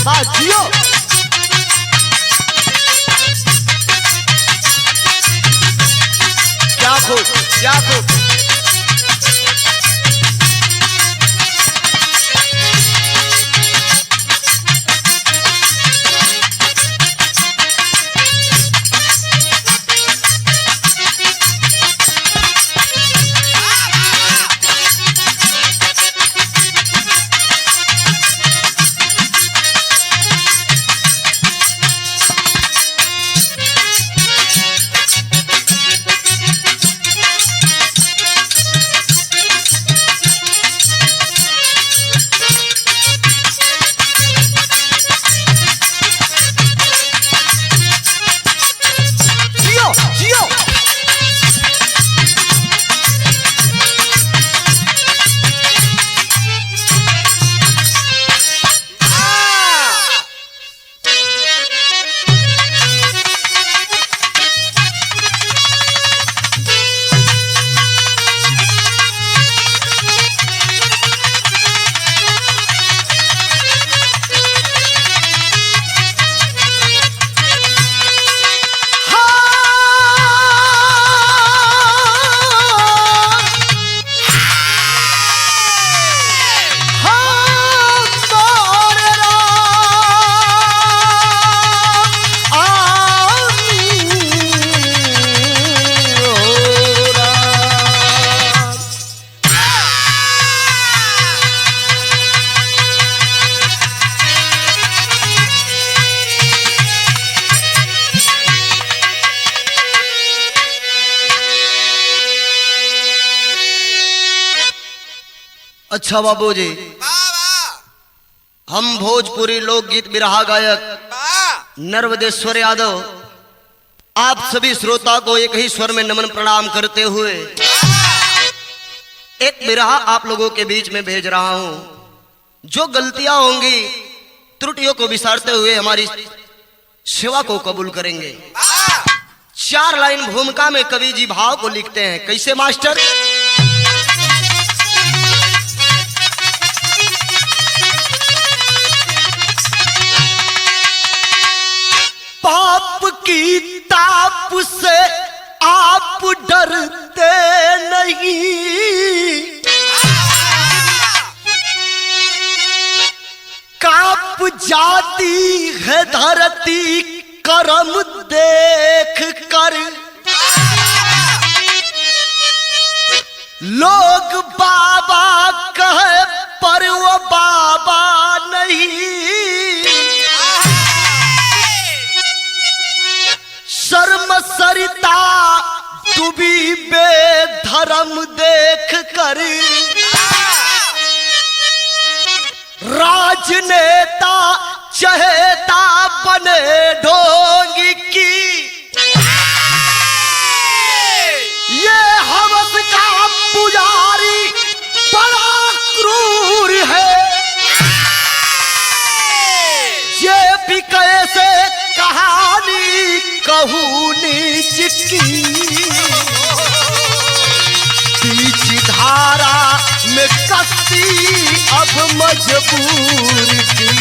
जियो। क्या खूब, क्या खूब। अच्छा बाबूजी, हम भोजपुरी लोकगीत बिरहा गायक नर्मदेश्वर यादव आप सभी श्रोता को एक ही स्वर में नमन प्रणाम करते हुए एक बिरहा आप लोगों के बीच में भेज रहा हूं। जो गलतियां होंगी त्रुटियों को विसारते हुए हमारी सेवा को कबूल करेंगे। 4 लाइन भूमिका में कवि जी भाव को लिखते हैं। कैसे मास्टर? पाप की ताप से आप डरते नहीं, कांप जाती है धरती करम देख कर। लोग बाबा कहे पर वो बाबा नहीं। शर्म सरिता डूबी बेधर्म देख कर। राजनेता चहेता बने ढोंगी की। ये हवस का पुजारी बड़ा क्रूर है। ये भी कैसे कहानी कहूं नीच की। बीच धारा में कश्ती अब मजबूर की।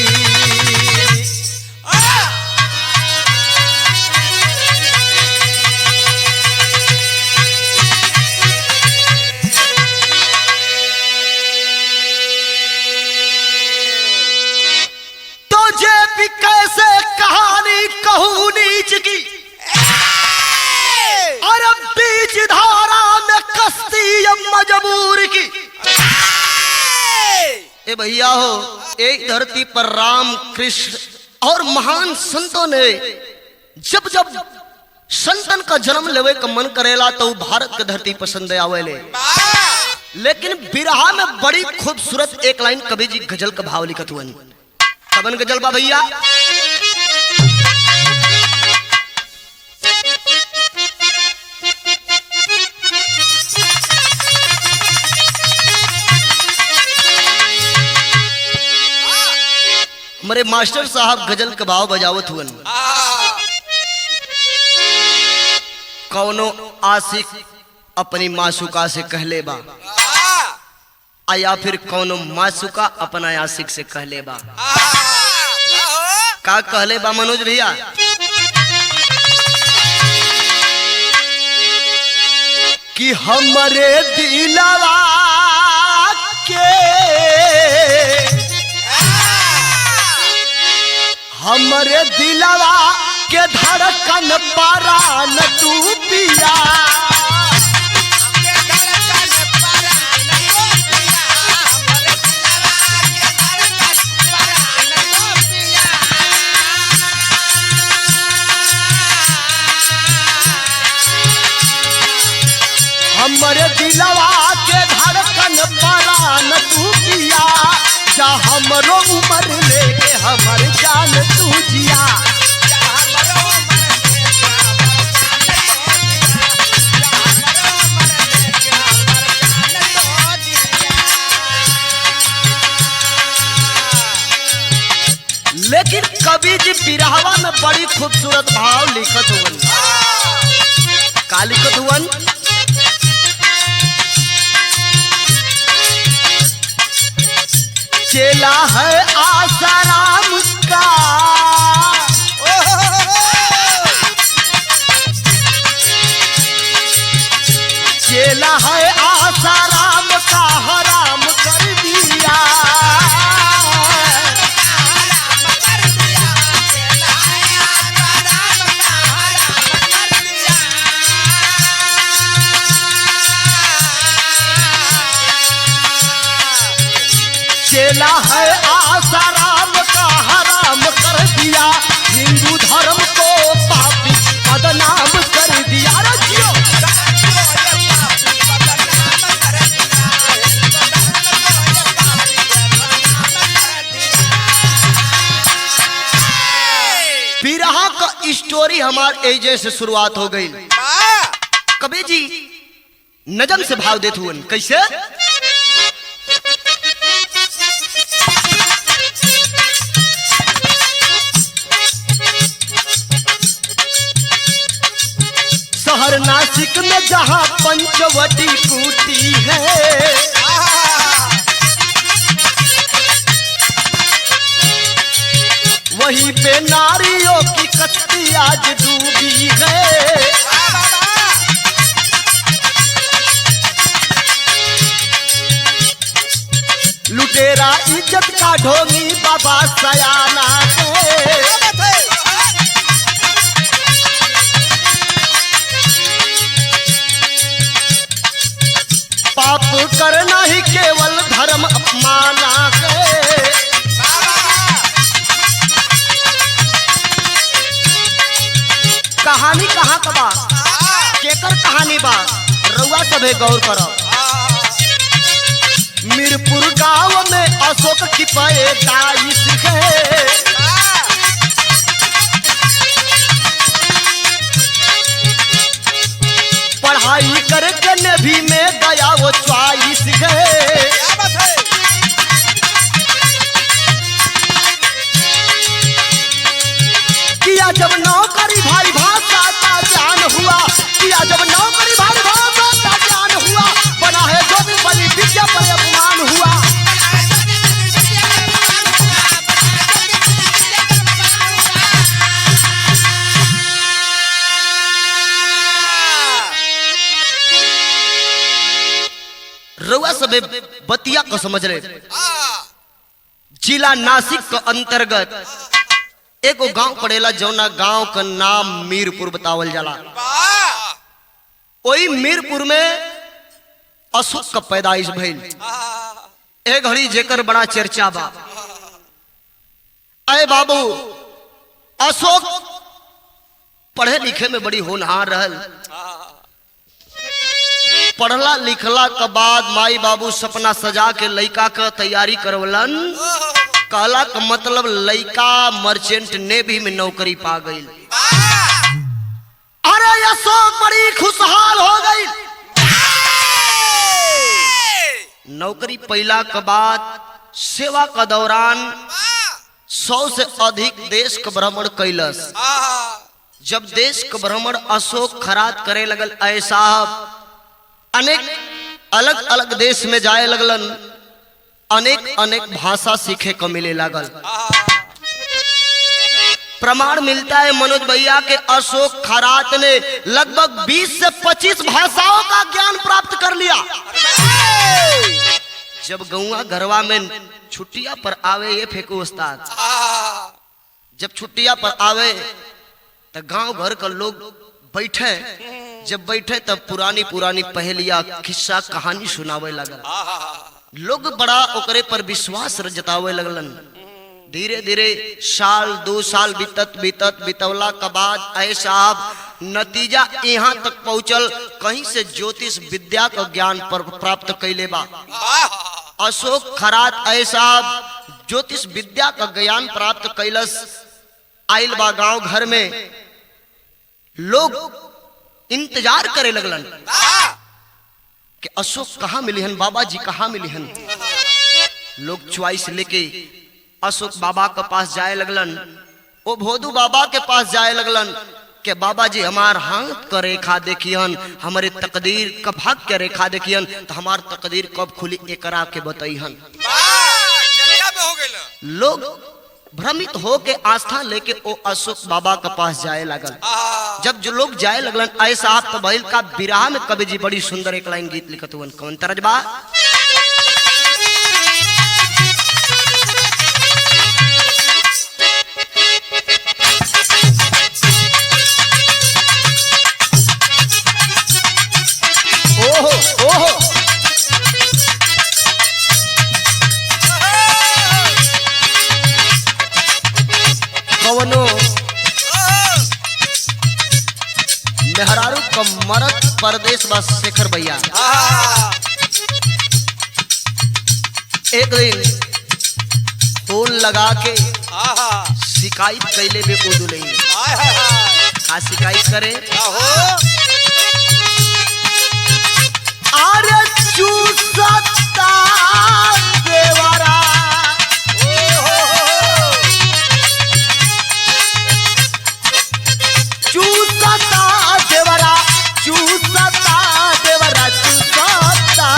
तो ये भी कैसे कहानी कहूं नीच की। और बीच धारा में कश्ती अब मजबूर की। ए भैया हो, एक धरती पर राम कृष्ण और महान संतों ने जब जब संतन का जन्म लेवे का मन करेला तो भारत की धरती पसंद आवेले। लेकिन बिरहा में बड़ी खूबसूरत एक लाइन कवि जी गजल का भाव लिखत हुआ। कबन गजल बा भैया? हमारे मास्टर साहब गजल का भाव बजावत हुए। कौनो आशिक अपनी मासूका से कहले बा, या फिर कौनो मासूका अपना आशिक से कहले बा। का कहले बा मनोज भैया? कि हमरे दिलवा के हमरे दिलवा के धड़कन परान तू पिया। हमरे दिलवा के धड़कन परान तू पिया। जा हमरो उम्र लेके हमर जान तू जिया। लेकिन कवि जी बिरहवा में बड़ी खूबसूरत भाव लिखत हुवन। का लिखत हुवन? चेला है आसाराम का चेला है आसाराम का हराम कर दिया। चेला है आसाराम का हराम कर दिया। हिंदू धर्म को पापी बदनाम कर दिया। बिरहा का स्टोरी हमारे एजे से शुरुआत हो गई। कबीर जी नजम से भाव देते हुए कैसे? शहर नासिक में जहाँ पंचवटी कूटी है, वहीं पे नारियों की कश्ती आज डूबी है। लुटेरा इज्जत का ढोंगी बाबा सयाना है। पाप करना ही केवल धर्म अपमाना है। कहानी कहाँ का बा? केकर कहानी बा? रउआ सभे गौर करो। मीरपुर गांव में अशोक की पैदाइश है। पढ़ाई करके नेवी में गया वो 24 है। किया जब नौकरी भाई भाषा का ज्ञान हुआ। किया जब नौकरी भाई भाषा का ज्ञान हुआ। बना है जो भी बनी विद्या पर अपमान हुआ। रउआ सबे बतिया को समझ रहे। जिला नासिक के अंतर्गत एगो गांव पड़ेला जौना गांव का नाम मीरपुर बतावल जाला। वही मीरपुर में अशोक का पैदाइश भइल। ए घड़ी जेकर बड़ा चर्चा बा। अरे बाबू अशोक पढ़े लिखे में बड़ी होनहार रहल। पढ़ला लिखला के बाद माई बाबू सपना सजा के लइका का तैयारी करवलन। कहला का मतलब लइका मर्चेंट नेवी में नौकरी पा गई। अरे अशोक बड़ी खुशहाल हो गई। नौकरी पैला के बाद सेवा का दौरान 100 से अधिक देश का भ्रमण कैलस। जब देश का भ्रमण अशोक खरात करे लगल, ऐसा अनेक अलग अलग देश में जाए लगलन। अनेक अनेक भाषा सीखे को मिले लगल। प्रमाण मिलता है मनोज भैया के अशोक खरात ने लगभग 20 से 25 भाषाओं का ज्ञान प्राप्त कर लिया। जब गौआ घरवा में छुट्टियां पर आवे ये फेंकू उस्ताद, जब छुट्टियां पर आवे तो गांव घर का लोग बैठे, जब बैठे तब पुरानी पुरानी पहेलियां किस्सा कहानी सुनावे लगल। लोग बड़ा ओकरे पर विश्वास जतावे लगलन। धीरे धीरे साल 2 साल बीतवला के बाद ऐ साहब नतीजा यहाँ तक पहुंचल, कहीं से ज्योतिष विद्या का ज्ञान पर प्राप्त कैले बा। अशोक खरात ऐ साहब ज्योतिष विद्या का ज्ञान प्राप्त कैलस, आइल बा गांव घर में। लोग इंतजार करे लगलन कि अशोक कहाँ मिली हन, बाबा जी कहाँ मिली हन। लोग च्वाइस लेके अशोक बाबा के पास जाए लगलन, ओ भोदू बाबा के पास जाए लगलन कि बाबा जी हमार हाथ का रेखा देखियन, हमारे तकदीर का भाग के रेखा देखियन, तो हमार तकदीर कब खुली एकरा के बताइहन। लोग भ्रमित हो के आस्था लेके ओ अशोक बाबा के पास जाए लगल। जब जो लोग जाए लगलन ऐसा आप तो भइल का विराह में कवि जी बड़ी सुंदर एक लाइन गीत लिखत हुवन। कौन तरज बा? ओहो ओहो कवनो मेहरारू का मरद परदेश बस शेखर भैया एक दिन फोन लगा के शिकायत कैले में उदू नहीं का शिकायत करे अरे चूसता देवरा चूसता देवरा चूसता देवरा चूसता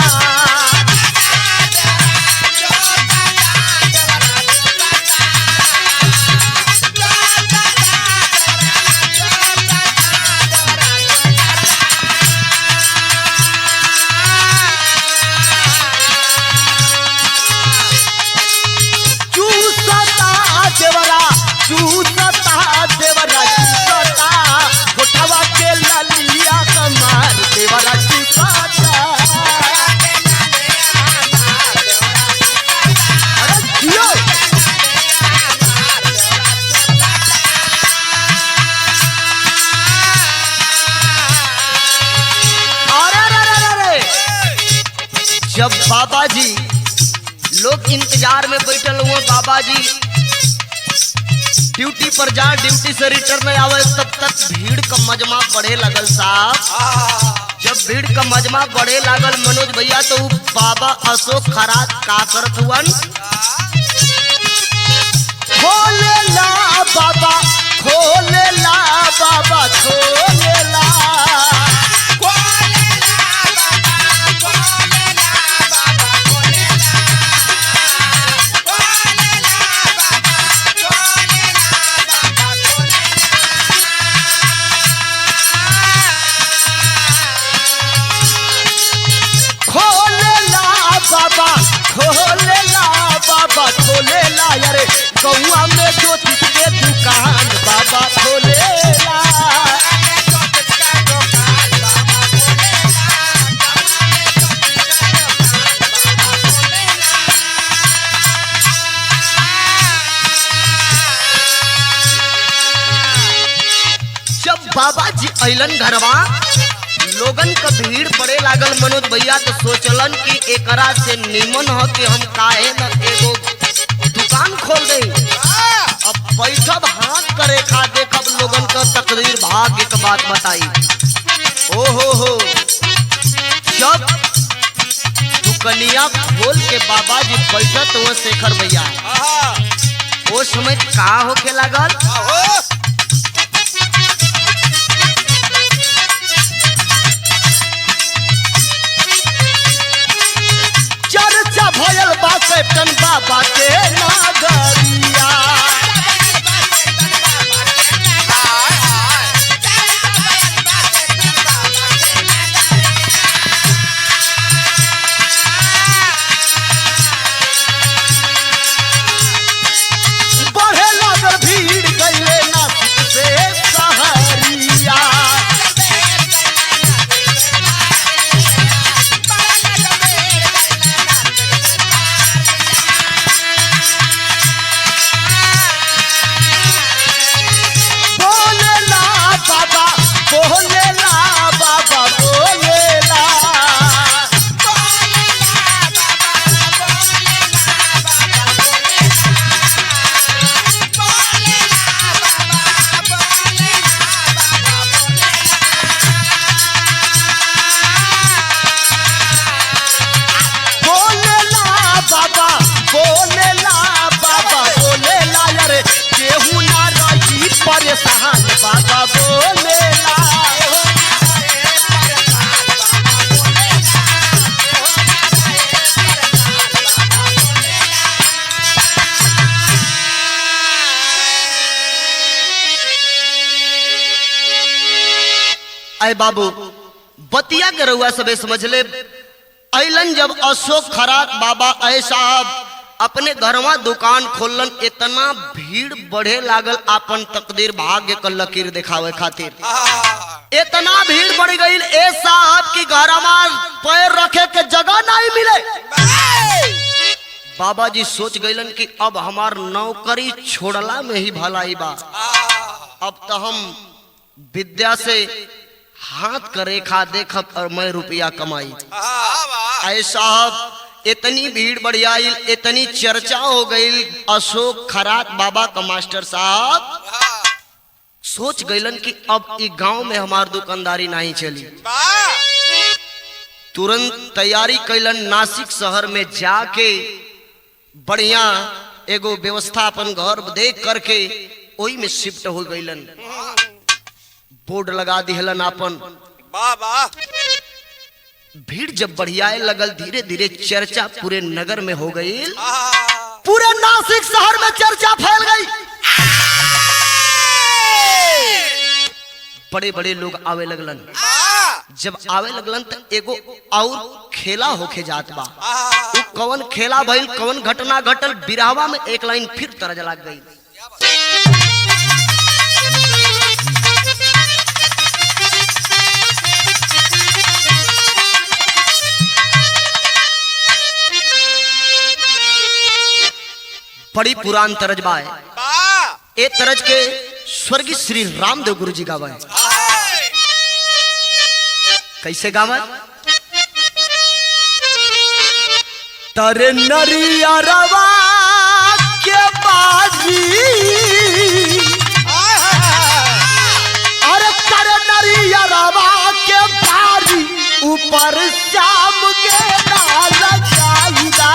जब बाबा जी लोग इंतजार में बैठल हुए, बाबा जी ड्यूटी पर जा, ड्यूटी से रिटर्न आवे, तब तक भीड़ का मजमा बढ़े लगल साहब। जब भीड़ का मजमा बढ़े लागल मनोज भैया तो बाबा अशोक खरात का करत हुवन, खोले ला बाबा खोले ला बाबा खोले ला खोले ला यारे गौआ में ज्योतिष के दुकान बाबा खोले ला। जब बाबा जी अइलन घरवा लोगन का भीड़ पड़े लागल मनोज भैया तो सोचलन कि एकरा से निमन हो कि हम काहे न एगो दुकान खोल दे। अब बैठब हाथ करे खा देखब लोगन का तकदीर भाग्य की बात बताई। ओ हो जब दुकनिया खोल के बाबा जी बैठत हुए शेखर भैया वो समय का होके लागल भयल बा कैप्टन बाबा के नागरिया आए बाबू बतिया के रउआ सबे समझ ले। अलन जब अशोक खरात बाबा ऐ साहब अपने घरवा दुकान खोलन, इतना भीड़ बढ़े लागल आपन तकदीर भाग्य का लकीर दिखावे खातिर। इतना भीड़ बढ़ गई ए साहब की घरवा पैर रखे के जगह नहीं मिले। बाबा जी सोच गईलन कि अब हमार नौकरी छोड़ला में ही भलाई बा, अब तो हम विद्या से हाथ का रेखा देखब और मैं रुपया कमाई। ऐ साहब इतनी भीड़ बढ़ आई, इतनी चर्चा हो गई। अशोक खरात बाबा का मास्टर साहब सोच गईलन कि अब इस गांव में हमार दुकानदारी नहीं चली। तुरंत तैयारी कैलन, नासिक शहर में जाके बढ़िया एगो व्यवस्था अपन घर देख करके वही में शिफ्ट हो गईलन। बोर्ड लगा दिहलन अपन। भीड़ जब बढ़ियाए लगल, धीरे धीरे चर्चा पूरे नगर में हो गई, पूरे नासिक शहर में चर्चा फैल गई। बड़े बड़े लोग आवे लगलन। जब आवे लगलन तो एगो और खेला होके जात बा। वो कौन खेला भइल, कौन घटना घटल, बिरावा में एक लाइन फिर तरज लग गई। बड़ी पुरान तरज बा है। ए तरज के स्वर्गीय श्री रामदेव गुरु जी गावा है। कैसे गावा? तरे नरिया रवा के बाजी, अरे तरे नरिया रवा के बाजी, ऊपर शाम के नाल जाईदा।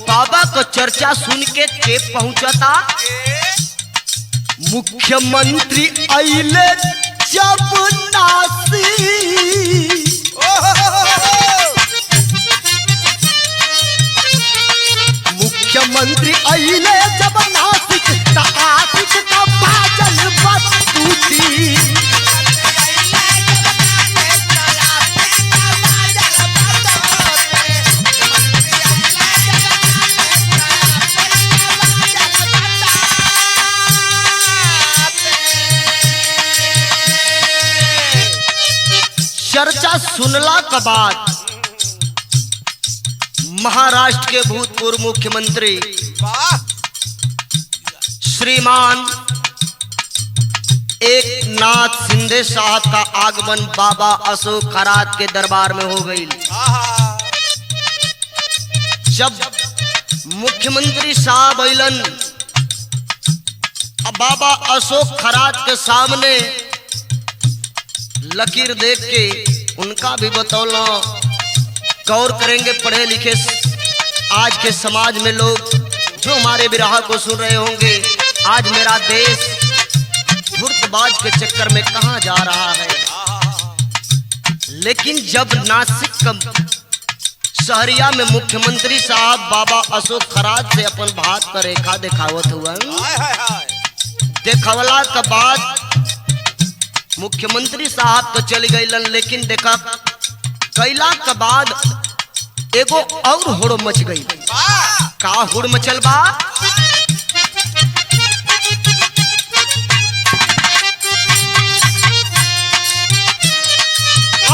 बाबा को चर्चा सुन के पहुंचता। मुख्यमंत्री आइले जब नासी, मुख्यमंत्री आइले जब नासिक, त आशिक का बाजल बस्तूती। चर्चा सुनला के बाद महाराष्ट्र के भूतपूर्व मुख्यमंत्री श्रीमान एकनाथ शिंदे साहब का आगमन बाबा अशोक खरात के दरबार में हो गई। जब मुख्यमंत्री साहब अइलन, अब बाबा अशोक खरात के सामने लकीर देख के उनका भी बतौलो। गौर करेंगे पढ़े लिखे आज के समाज में लोग जो हमारे विरह को सुन रहे होंगे, आज मेरा देश धूर्तबाज के चक्कर में कहां जा रहा है। लेकिन जब नासिक शहरिया में मुख्यमंत्री साहब बाबा अशोक खरात से अपन भात का रेखा दिखावत हुआ, देखवला के बाद मुख्यमंत्री साहब तो चल गईलन। लेकिन देखा कैला के बाद एगो और होड़ मच गई। का होड़ मचल बा?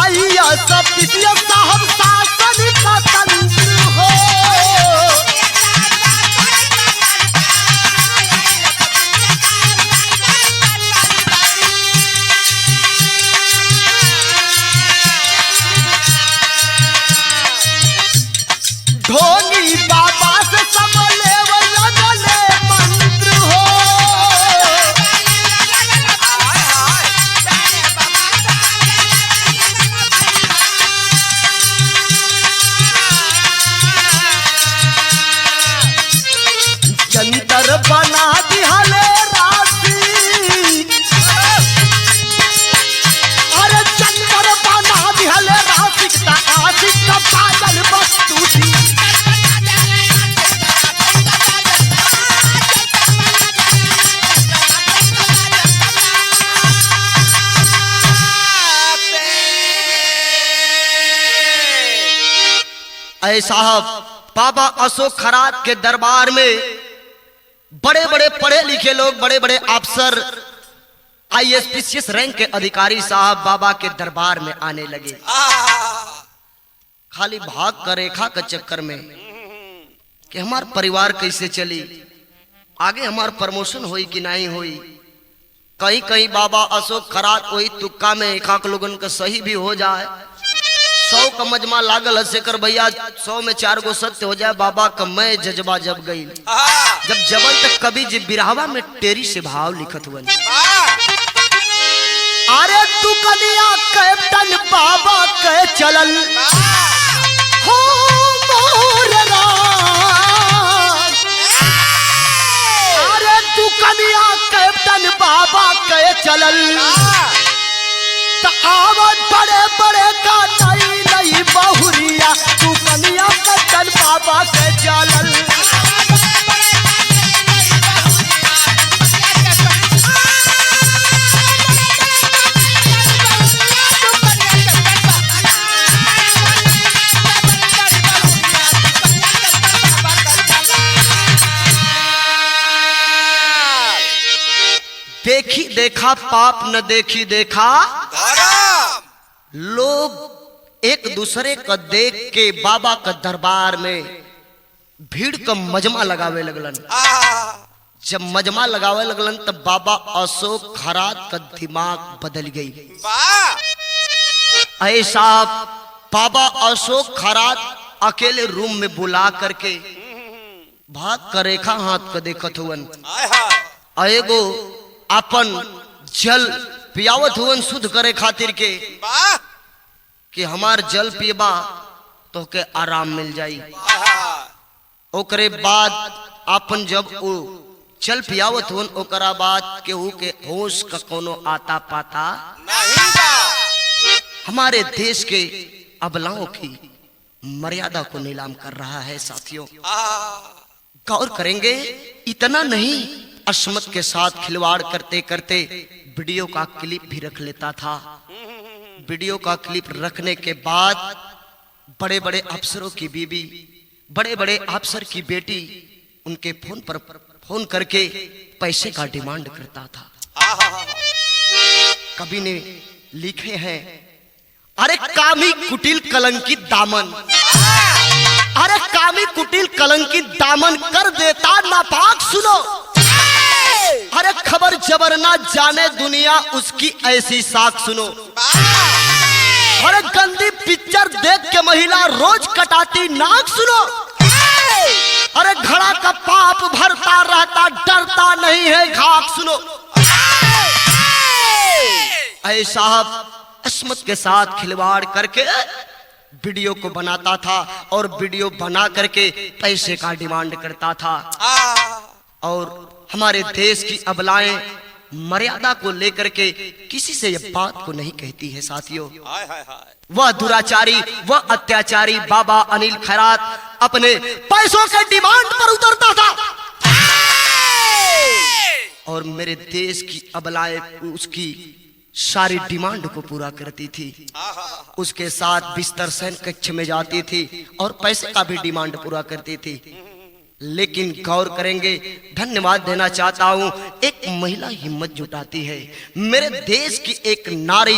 आइया सब साहब शासन का तंत्र हो, ढोली बाबा से संभले लगले मंत्र हो। ऐ साहब बाबा अशोक खरात के दरबार में बड़े बड़े पढ़े लिखे लोग, बड़े बड़े अफसर, आईएएस पीसीएस रैंक के अधिकारी साहब बाबा के दरबार में आने लगे। खाली भाग का रेखा का चक्कर में कि हमार परिवार कैसे चली, आगे हमार प्रमोशन होई कि नहीं होई। कहीं कहीं बाबा अशोक खरात वही तुक्का में एक लोगन का सही भी हो जाए। 100 का मजमा लागल हसे कर भैया 100 में 4 गो सत्य हो जाए। बाबा का मैं जज्बा जब गई, जब जबल तक कभी जी बिरहवा में टेरी से भाव लिखत हुआ। अरे तू कनिया कैप्टन बाबा के चलल हो मोर राम। अरे तू कनिया कैप्टन बाबा के चलल तो आवत बड़े बड़े का नई नई बहुरिया। तू कनिया कैप्टन बाबा के चलल। देखी देखा पाप न देखी देखा लोग एक दूसरे का देख के बाबा का दरबार में भीड़ का मजमा लगावे लगलन। जब मजमा लगावे लगलन तब बाबा अशोक खरात का दिमाग बदल गई। ऐसा बाबा अशोक खरात अकेले रूम में बुला करके भाग का रेखा हाथ का देखत हुवन। एगो अपन जल पियावत हुवन शुद्ध करे खातिर के कि हमार जल पियबा तो के आराम मिल जाई। ओकरे बाद अपन जब वो जल पियावत हुवन ओकरा बाद केहू के होश का कोनो आता पाता नहीं बा। हमारे देश के अबलाओं की मर्यादा को नीलाम कर रहा है साथियों। गौर करेंगे, इतना नहीं अस्मत के साथ खिलवाड़ करते करते वीडियो का क्लिप भी रख लेता था। वीडियो का क्लिप रखने के बाद बड़े बड़े अफसरों की बीवी, बड़े बड़े अफसर की बेटी उनके फोन पर फोन करके पैसे का डिमांड करता था। कभी ने लिखे हैं, अरे कामी कुटिल कलंकित दामन, अरे कामी कुटिल कलंकित दामन कर देता नापाक। सुनो, अरे खबर जबर ना जाने दुनिया उसकी ऐसी साख सुनो। अरे गंदी पिक्चर देख के महिला रोज कटाती नाक सुनो। अरे घड़ा का पाप भरता रहता डरता नहीं है घाक सुनो। ऐ साहब अस्मत के साथ खिलवाड़ करके वीडियो को बनाता था और वीडियो बना करके पैसे का डिमांड करता था। और हमारे देश की अबलाएं मर्यादा को लेकर के किसी से यह बात को नहीं कहती है साथियों। वह दुराचारी, वह अत्याचारी बाबा अनिल खैरात अपने पैसों के डिमांड पर उतरता था और मेरे देश की अबलाएं उसकी सारी डिमांड को पूरा करती थी। उसके साथ बिस्तर सैन कक्ष में जाती थी और पैसे का भी डिमांड पूरा करती थी। लेकिन गौर करेंगे, धन्यवाद देना चाहता हूं, एक महिला हिम्मत जुटाती है। मेरे देश की एक नारी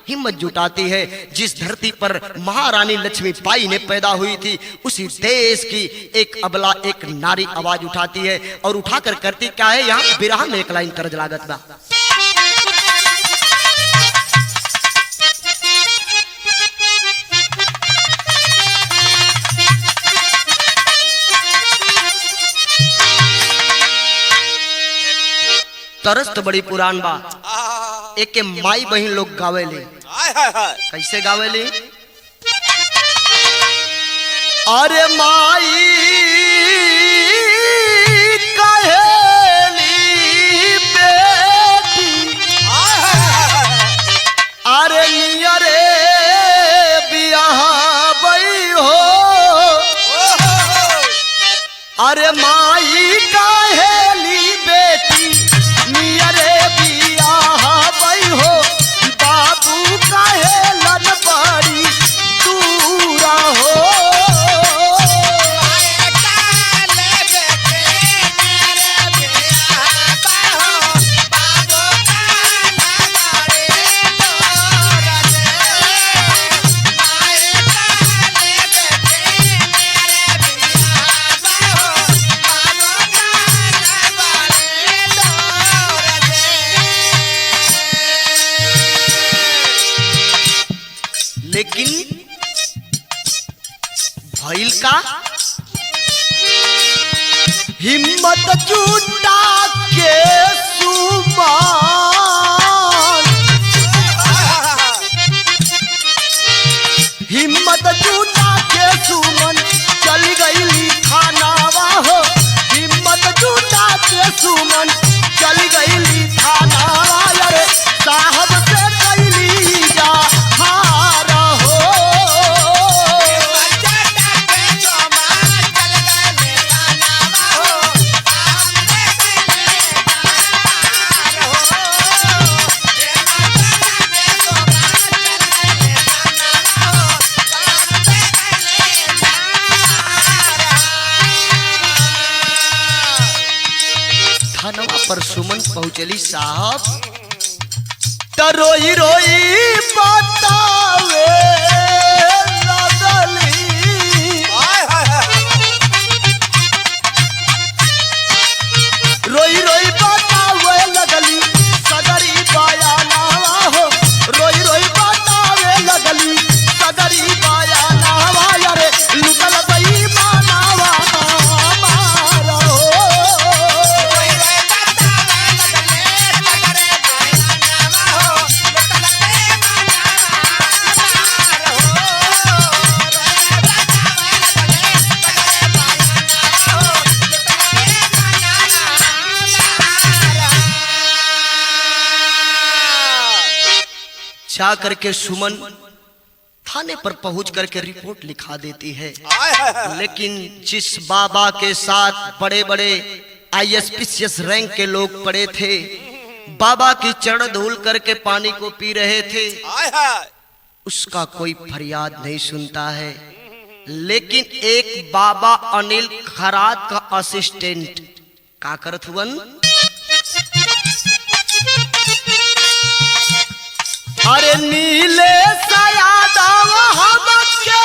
हिम्मत जुटाती है। जिस धरती पर महारानी लक्ष्मीबाई ने पैदा हुई थी उसी देश की एक अबला, एक नारी आवाज उठाती है और उठाकर करती क्या है। यहाँ बिरहा में एक लाइन तर्ज लागत बा। तरस तो बड़ी पुरान बा। एक के माई बहन लोग गावेले। कैसे गावेले? अरे माई कहेली बेटी, अरे नियरे बियाह बई हो। अरे माई कहेली बेटी नियरे बियाह बई हो। बाबू कहेलन बड़ी दूरा हो। लेकिन भइल का हिम्मत जुटा के सुमन, हिम्मत जुटा के सुमन चली गईली थानावा हो, हिम्मत जुटा के सुमन चली गईली थानावा। अरे साहब से कैली जा हार हो, पर सुमन पहुंचली साहब तो रोई रोई बतावे लगली, रोई रोई बतावे लगली सगरी बयानावा हो, रोई रोई बतावे लगली सगरी बयानावा। अरे लुटल गई मानावा मारो, जा करके सुमन थाने पर पहुंच करके रिपोर्ट लिखा देती है। लेकिन जिस बाबा के साथ बड़े बड़े ISPCS रैंक के लोग पड़े थे, बाबा की चरण धूल करके पानी को पी रहे थे, उसका कोई फरियाद नहीं सुनता है। लेकिन एक बाबा अनिल खरात का असिस्टेंट का करत हुवन, अरे नीले यादव हमके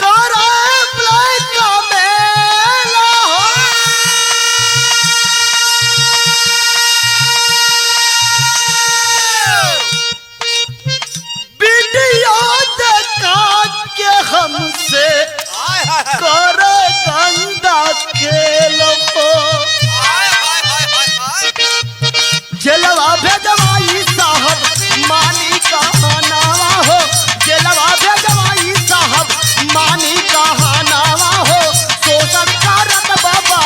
करे ब्लैक मेल हो, वीडियो देखा के हमसे करे गंदा खेल हो, जेलवा भेजवाई साहब मानी कहानावा हो, जेलवा भेजवाई साहब मानी कहानावा हो, शोषण करत बाबा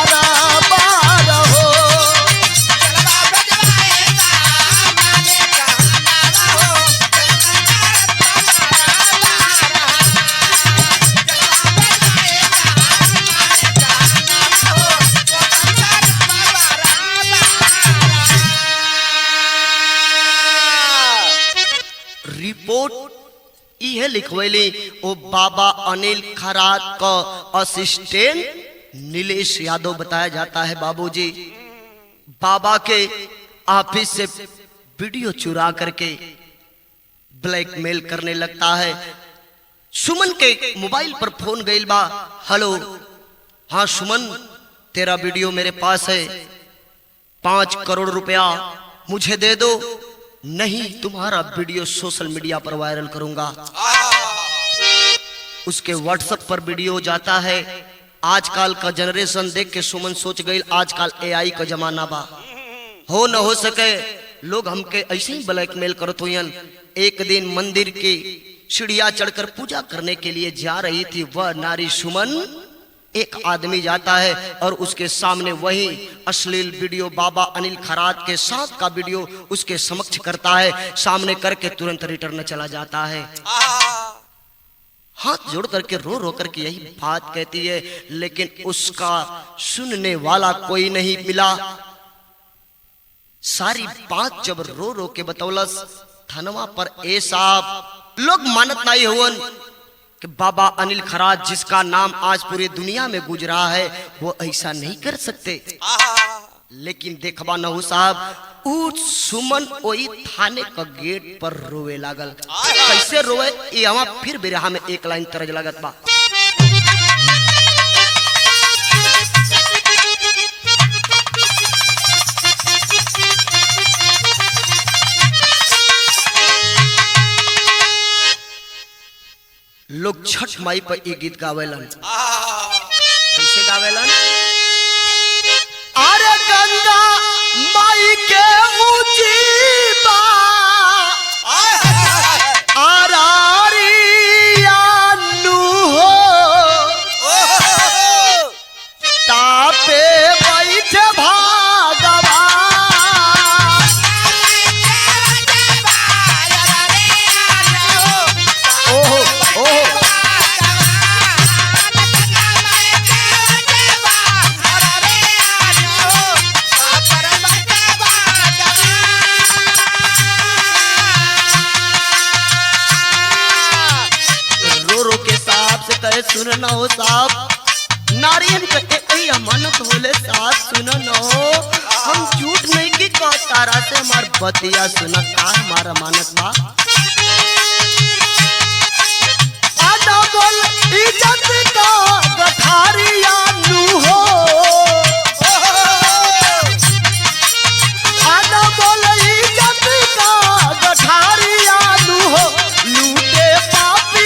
बार हो, रिपोर्ट यह लिखवेली वो बाबा अनिल खरात का असिस्टेंट नीलेश यादव बताया जाता है। बाबूजी बाबा के ऑफिस से वीडियो चुरा करके ब्लैकमेल करने लगता है। सुमन के मोबाइल पर फोन गईल बा, हेलो हाँ सुमन तेरा वीडियो मेरे पास है, 5 करोड़ रुपया मुझे दे दो, नहीं तुम्हारा वीडियो सोशल मीडिया पर वायरल करूंगा। उसके व्हाट्सएप पर वीडियो जाता है। आजकल का जनरेशन देख के सुमन सोच गई आजकल AI का जमाना बा, हो न हो सके लोग हमके ऐसे ही ब्लैकमेल करत हुयन। एक दिन मंदिर की सीढ़ियां चढ़कर पूजा करने के लिए जा रही थी वह नारी सुमन, एक आदमी जाता है और उसके सामने वही अश्लील वीडियो बाबा अनिल खरात के साथ का वीडियो उसके समक्ष करता है, सामने करके तुरंत रिटर्न चला जाता है। हाथ जोड़ करके रो रो करके यही बात कहती है, लेकिन उसका सुनने वाला कोई नहीं मिला। सारी बात जब रो रो के बतौलस थनवा पर ए साहब लोग मानत नहीं हुवन कि बाबा अनिल खरात जिसका नाम आज पूरी दुनिया में गुजरा है वो ऐसा नहीं कर सकते। लेकिन देखबा नहु साहब उ सुमन ओई थाने का गेट पर रोवे लागल। कैसे रोवे ये हवा फिर बिरहा में एक लाइन तरज लागत बा। लोग छठ माई पर ये गीत गावेलन। कैसे गावेलन? अरे गंगा माई के ऊंची बा आरारिया नु हो तापे बैठे भागवा। ओहो ओहो सुन नो साहब, नारियन कटे अमानत होले साथ सुन नो, हम झूठ नहीं की कह तारा से हमार बतिया सुना का हमारा अमानत बा। आदा बोल इज्जत का गठारिया नु हो, आदा बोल इज्जत का गठारिया नु हो, लूटे पापी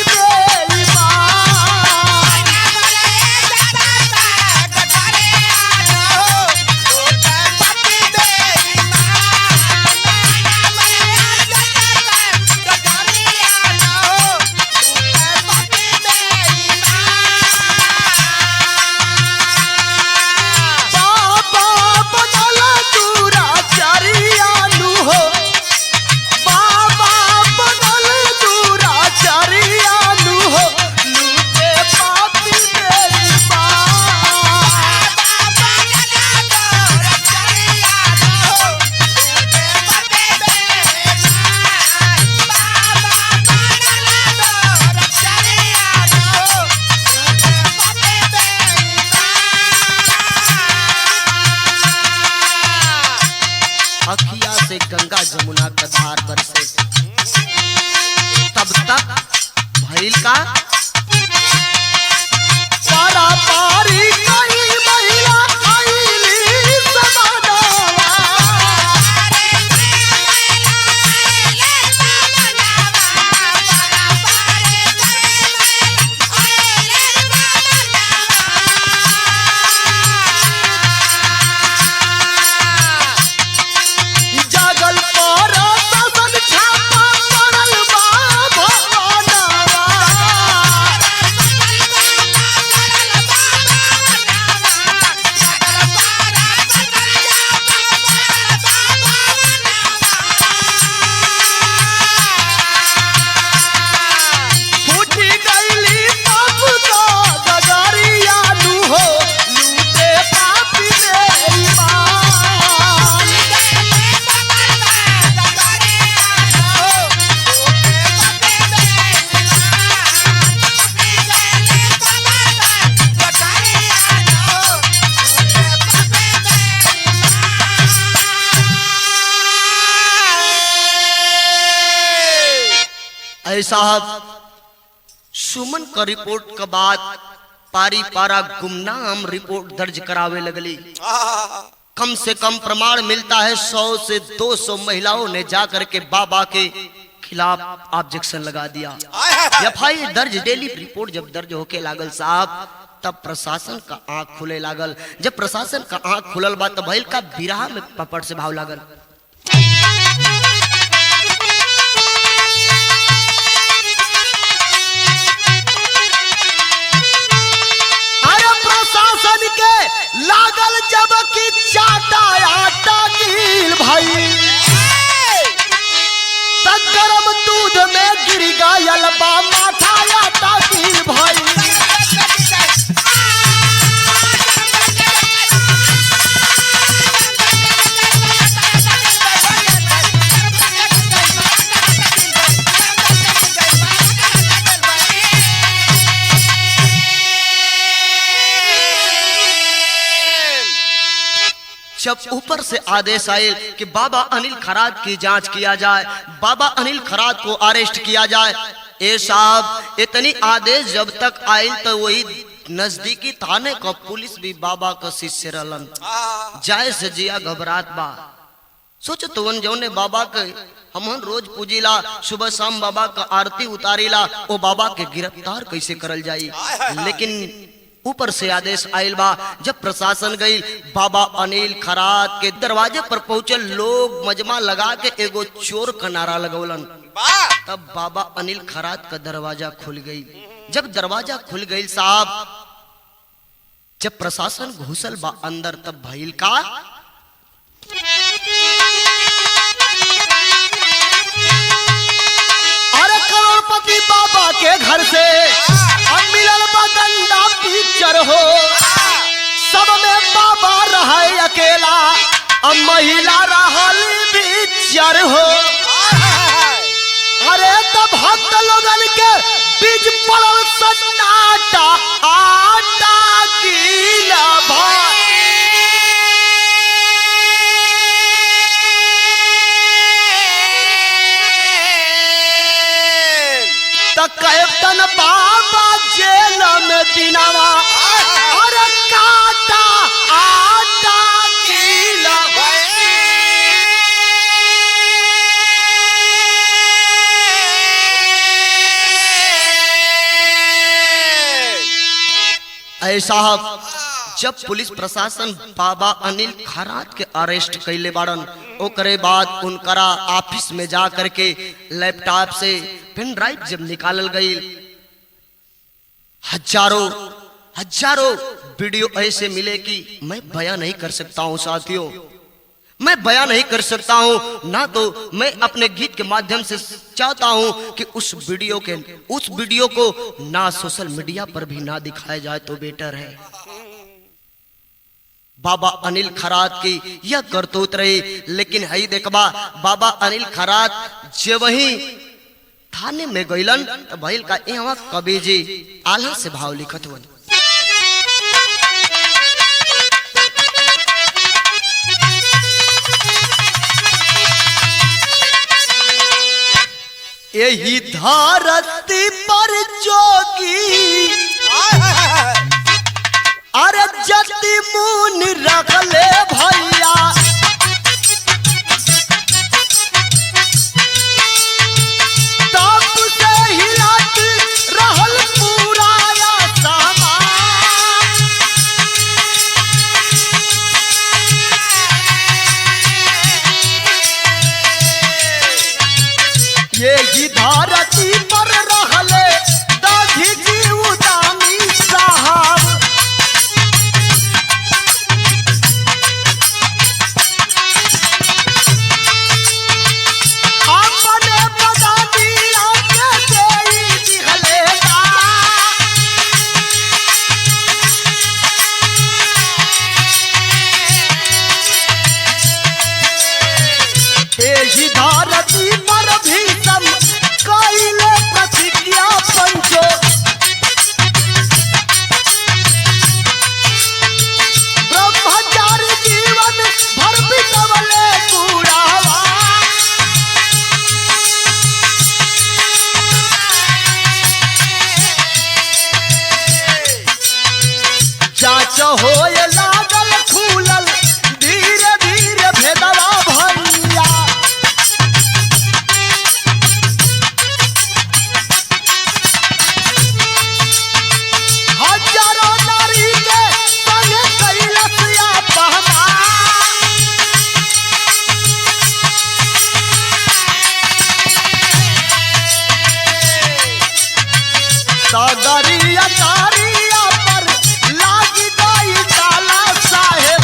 गंगा जमुना का धार बरसे, तब तक भइल का पारा पारी कई महिला आईली समादावा। साहब सुमन का रिपोर्ट के बाद पारी पारा गुमनाम रिपोर्ट दर्ज करावे लगली। कम से कम प्रमाण मिलता है 100 से 200 महिलाओं ने जाकर के बाबा के खिलाफ ऑब्जेक्शन लगा दिया। एफआईआर दर्ज, डेली रिपोर्ट जब दर्ज होके लागल साहब, तब प्रशासन का आंख खुले लागल। जब प्रशासन का आंख खुलल बा तब भइल का बिरहा में पपड़ से भाव लागल। लागल जब की चाटा आटा गिल भाई, तब गरम दूध में गिर गयल बा माथा आटा गिल भाई। जब ऊपर से आदेश आए कि बाबा अनिल खरात की जांच किया जाए, बाबा अनिल खरात को अरेस्ट किया जाए, ए साहब इतनी आदेश जब तक आए तो वही नजदीकी थाने का पुलिस भी बाबा का शिष्य रहलन। जाए से जिया घबरात बा, सोचो तो जौने बाबा के हम रोज पूजिला, सुबह शाम बाबा का आरती उतारीला, वो बाबा के गिरफ्तार कैसे करल जाई। लेकिन ऊपर से आदेश आयल बा। जब प्रशासन गई, बाबा अनिल खरात के दरवाजे पर पहुंचे लोग मजमा लगा के एगो चोर का नारा लगौलन। तब बाबा अनिल खरात का दरवाजा खुल गई। जब दरवाजा खुल गई साहब, जब प्रशासन घुसल बा अंदर, तब भइल का अरे करोड़पति बाबा के घर से अब मिलल बा गंदा पिक्चर हो। सब में बाबा रहे अकेला, अब महिला रहल पिक्चर हो। अरे तब भक्त लोगन के बीच पड़ल सन्नाटा, आटा गीला भाई। कैप्टन बाबा जेल में दिनावा, अरे काटा आटा गीला ऐसा जब पुलिस प्रशासन बाबा अनिल खरात के अरेस्ट कैले बाड़न, ओकरे बाद उनकरा ऑफिस में जा करके लैपटॉप से पेन ड्राइव जब निकालल गई, हजारों वीडियो ऐसे मिले कि मैं बयां नहीं कर सकता हूं साथियों, मैं बयां नहीं कर सकता हूं। ना तो मैं अपने गीत के माध्यम से चाहता हूं कि उस वीडियो को ना सोशल मीडिया पर भी ना दिखाया जाए तो बेटर है। बाबा अनिल खरात की यह करतूत रही। लेकिन हई देखबा, बाबा अनिल खरात जे वही थाने में गईलन, तो भइल का यहाँ कवि जी आल्हा से भाव लिखत हुए। यही धरती पर जोगी अरे जति मुन रखले भैया, तब से हिलत रहल पूरा समाज। यही धरती पर रहले दादी जी उदामी साहब, धरती पर भी सब कइले प्रतिज्ञा पंचो, ब्रह्मचारी जीवन भर बितवले बुढ़ावा। जांच होए लागल खुलल धीरे धीरे भेदवा भैया, हजारों नारी के संग कैलस अपहरण। सदरिया कारिया पर लागी गई ताला साहेब,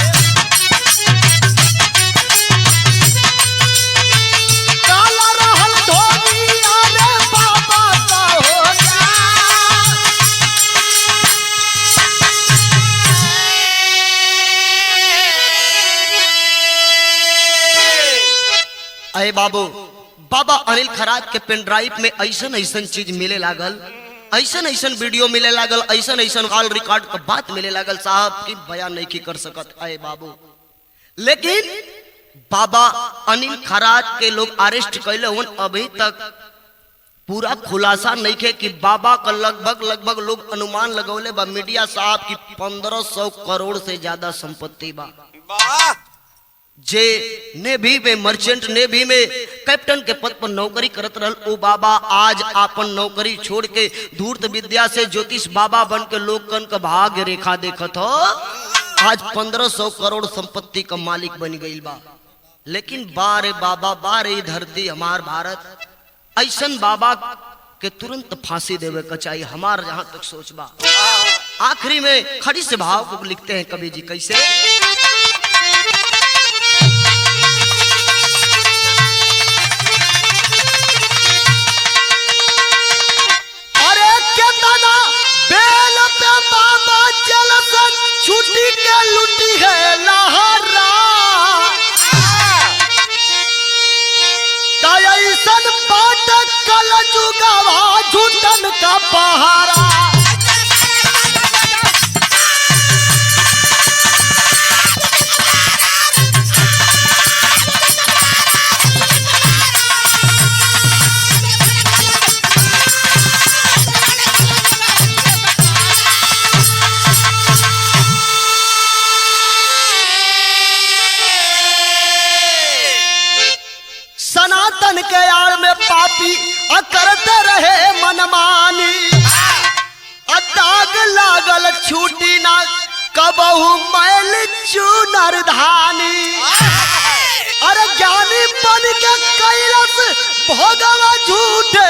काला रहल धोबिया रे बाबा का हो जा। अरे बाबू, बाबा अनिल खरात के पेन ड्राइव में ऐसन ऐसन चीज मिले लागल, ऐसन ऐसन वीडियो मिले लागल, ऐसन ऐसन कॉल रिकॉर्ड का बात मिले लागल साहब कि बयान नहीं की कर सकत। अरे बाबू, लेकिन बाबा अनिल खरात के लोग अरेस्ट कैले हुन, अभी तक पूरा खुलासा नहीं है कि बाबा का लगभग लोग अनुमान लगौले बा मीडिया साहब की 1500 करोड़ से ज्यादा संपत्ति बा। जे नेवी में, मर्चेंट नेवी में कैप्टन के पद पर नौकरी करत रहल, ओ बाबा आज आपन नौकरी छोड़ के धूर्त विद्या से ज्योतिष बाबा बन के लोगन का भाग्य रेखा देखत हो। आज 1500 करोड़ संपत्ति का मालिक बन गई बा। लेकिन बारे बाबा, बारे धरती हमार भारत, ऐसन बाबा के तुरंत फांसी देवे का चाहिए, हमार जहां तक सोच बा। आखिरी में खड़ी से भाव को लिखते हैं कवि जी कैसे, अरे केतना बेल पे बाबा जलसन छुट्टी के लुटी है लहरा, ऐसन बाट कल जुगावा झूठन का पहारा। सनातन के आड़ में पापी करते रहे मनमानी, दाग लागल छूटी ना कबहू मैल चूनर धानी। अरे ज्ञानी बन के कैलस भोगवा झूठे